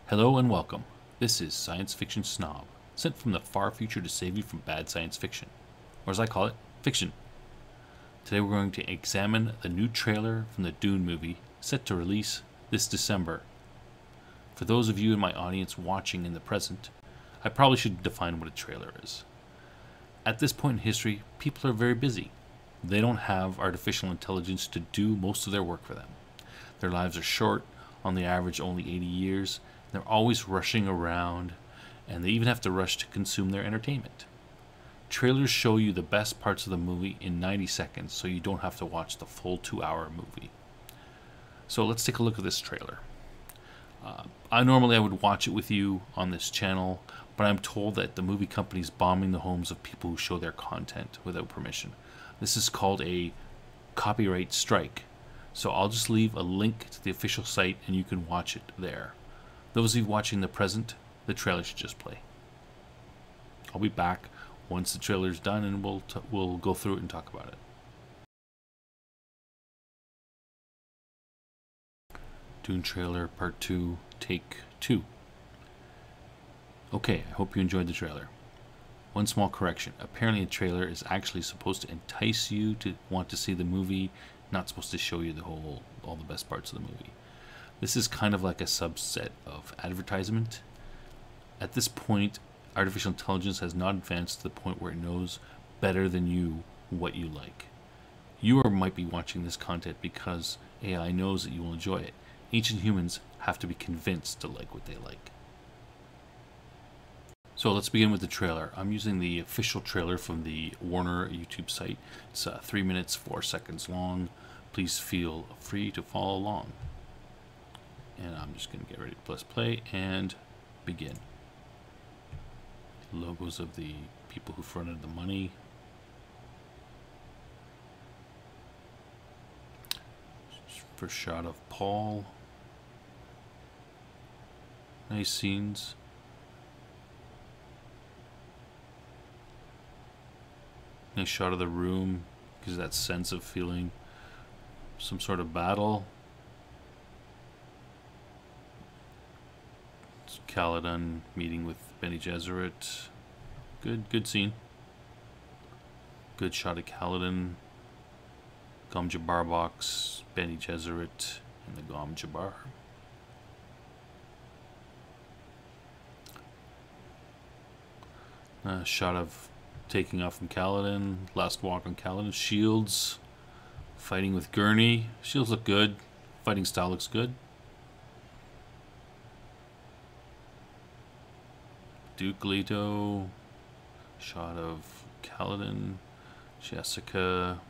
Hello and welcome. This is Science Fiction Snob, sent from the far future to save you from bad science fiction. Or as I call it, fiction. Today we're going to examine the new trailer from the Dune movie, set to release this December. For those of you in my audience watching in the present, I probably should define what a trailer is. At this point in history, people are very busy. They don't have artificial intelligence to do most of their work for them. Their lives are short, on the average only 80 years. They're always rushing around, and they even have to rush to consume their entertainment. Trailers show you the best parts of the movie in 90 seconds, so you don't have to watch the full 2-hour movie. So let's take a look at this trailer. I would watch it with you on this channel, but I'm told that the movie company is bombing the homes of people who show their content without permission. This is called a copyright strike. So I'll just leave a link to the official site and you can watch it there. Those of you watching the present, the trailer should just play. I'll be back once the trailer's done and we'll go through it and talk about it. Dune trailer part 2, take 2. Okay, I hope you enjoyed the trailer. One small correction. Apparently a trailer is actually supposed to entice you to want to see the movie, not supposed to show you all the best parts of the movie. This is kind of like a subset of advertisement. At this point, artificial intelligence has not advanced to the point where it knows better than you what you like. You might be watching this content because AI knows that you will enjoy it. Ancient humans have to be convinced to like what they like. So let's begin with the trailer. I'm using the official trailer from the Warner YouTube site. It's 3 minutes, 4 seconds long. Please feel free to follow along. And I'm just going to get ready to press play and begin. Logos of the people who fronted the money. First shot of Paul. Nice scenes. Nice shot of the room, gives that sense of feeling some sort of battle. It's Caladan meeting with Bene Gesserit. Good scene. Good shot of Caladan. Gom Jabbar box, Bene Gesserit, and the Gom Jabbar. Shot of taking off from Caladan, last walk on Caladan. Shields fighting with Gurney. Shields look good. Fighting style looks good. Duke Leto. Shot of Caladan. Jessica.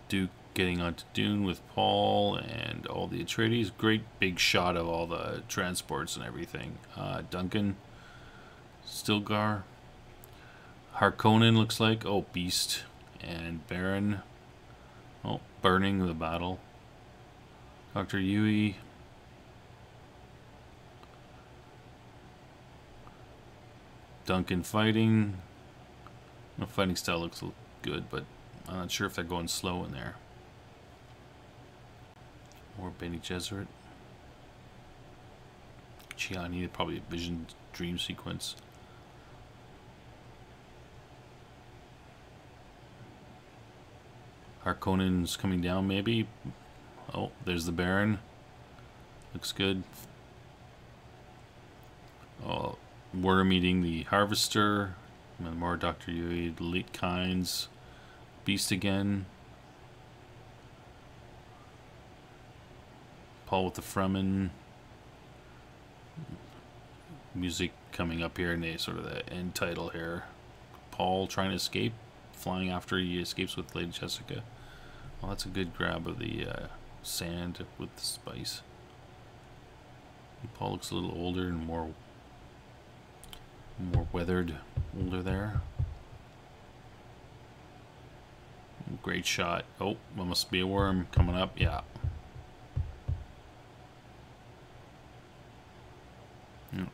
Duke getting onto Dune with Paul and all the Atreides. Great big shot of all the transports and everything. Duncan. Stilgar. Harkonnen looks like. Oh, Beast. And Baron. Oh, burning the battle. Dr. Yui. Duncan fighting. The fighting style looks good, but I'm not sure if they're going slow in there. Or Bene Gesserit. Chiani, probably a vision dream sequence. Harkonnen's coming down, maybe. Oh, there's the Baron. Looks good. Oh, we're meeting the Harvester. And more Dr. Yui, the Elite Kinds. Beast again. Paul with the Fremen. Music coming up here, and sort of the end title here. Paul trying to escape, flying after he escapes with Lady Jessica. Well, that's a good grab of the sand with the spice. Paul looks a little older and more weathered, older there. Great shot. Oh, there must be a worm coming up. Yeah.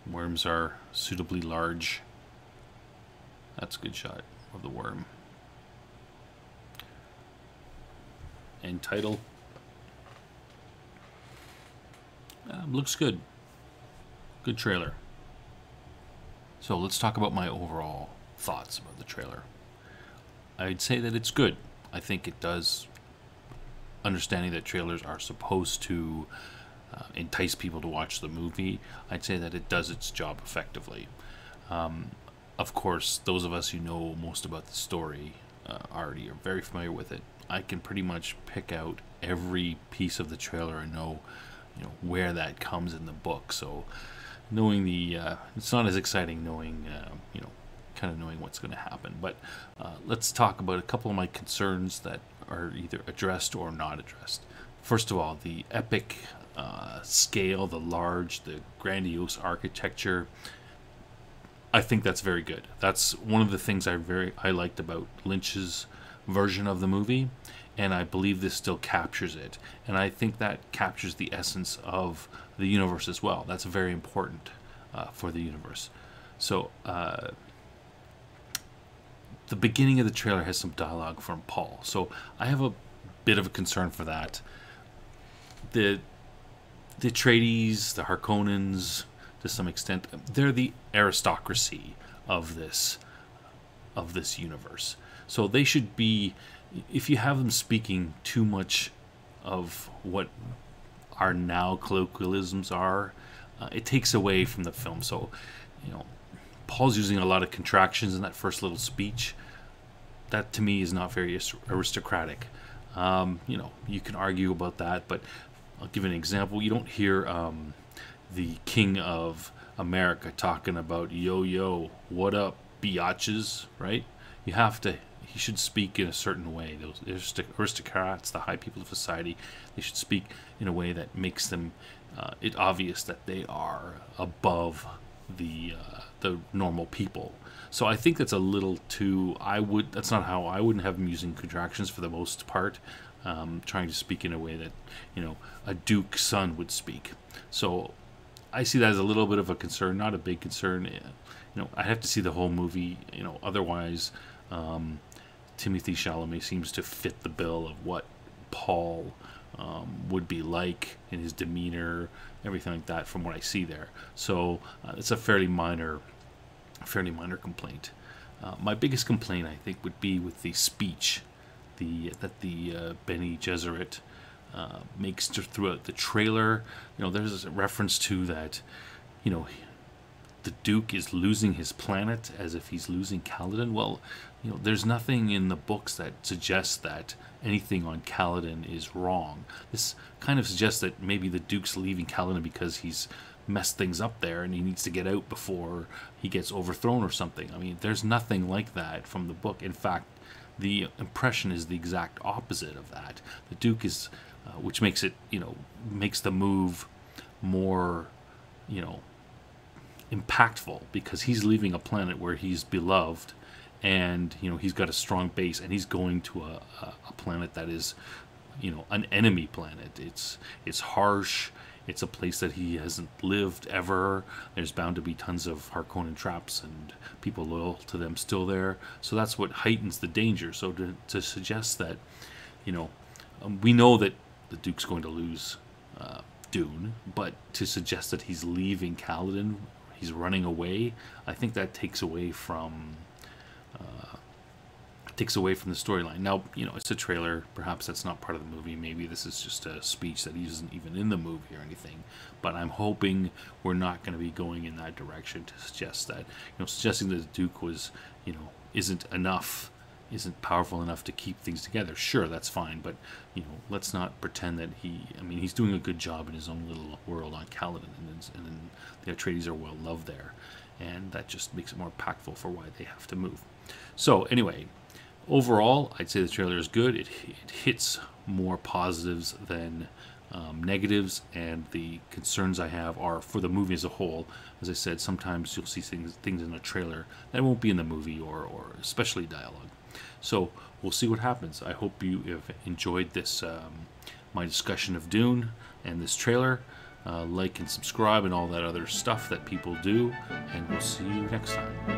Worms are suitably large. That's a good shot of the worm. And title. Looks good. Good trailer. So let's talk about my overall thoughts about the trailer. I'd say that it's good. I think it does, understanding that trailers are supposed to entice people to watch the movie, I'd say that it does its job effectively. Of course, those of us who know most about the story already are very familiar with it. I can pretty much pick out every piece of the trailer and know, where that comes in the book. So knowing it's not as exciting knowing, kind of knowing what's going to happen. But let's talk about a couple of my concerns that are either addressed or not addressed. First of all, the epic scale, the grandiose architecture. I think that's very good. That's one of the things I liked about Lynch's version of the movie, and I believe this still captures it. And I think that captures the essence of the universe as well. That's very important for the universe. So the beginning of the trailer has some dialogue from Paul. So I have a bit of a concern for that. The Atreides, the Harkonnens, to some extent, they're the aristocracy of this universe. So they should be, if you have them speaking too much of what our now colloquialisms are, it takes away from the film. So, Paul's using a lot of contractions in that first little speech. That to me is not very aristocratic. You can argue about that, but I'll give an example. You don't hear the King of America talking about yo, what up, biatches, right? He should speak in a certain way. Those aristocrats, the high people of society, they should speak in a way that makes them it obvious that they are above the normal people. So I think that's a little too. That's not how I wouldn't have them using contractions for the most part. Trying to speak in a way that a duke's son would speak. So I see that as a little bit of a concern, not a big concern. I have to see the whole movie. Otherwise, Timothy Chalamet seems to fit the bill of what Paul would be like in his demeanor, everything like that, from what I see there. So it's a fairly minor complaint. My biggest complaint, I think, would be with the speech that the Bene Gesserit makes throughout the trailer. There's a reference to that, the Duke is losing his planet as if he's losing Caladan. Well, there's nothing in the books that suggests that anything on Caladan is wrong. This kind of suggests that maybe the Duke's leaving Caladan because he's messed things up there and he needs to get out before he gets overthrown or something. I mean, there's nothing like that from the book. In fact, the impression is the exact opposite of that. The Duke is, which makes it, makes the move more, impactful, because he's leaving a planet where he's beloved, and he's got a strong base, and he's going to a planet that is, an enemy planet. It's harsh. It's a place that he hasn't lived ever. There's bound to be tons of Harkonnen traps and people loyal to them still there. So that's what heightens the danger. So to suggest that, we know that the Duke's going to lose Dune, but to suggest that he's leaving Caladan, he's running away, I think that takes away from the storyline. Now, it's a trailer. Perhaps that's not part of the movie. Maybe this is just a speech that isn't even in the movie or anything. But I'm hoping we're not going to be going in that direction to suggest that, suggesting that the Duke was, isn't isn't powerful enough to keep things together. Sure, that's fine, but let's not pretend that he's doing a good job in his own little world on Caladan, and the Atreides are well loved there, and that just makes it more impactful for why they have to move. So anyway, overall, I'd say the trailer is good. It hits more positives than negatives, and the concerns I have are for the movie as a whole. As I said, sometimes you'll see things in a trailer that won't be in the movie, or especially dialogue. So we'll see what happens. I hope you have enjoyed this, my discussion of Dune and this trailer. Like and subscribe and all that other stuff that people do, and we'll see you next time.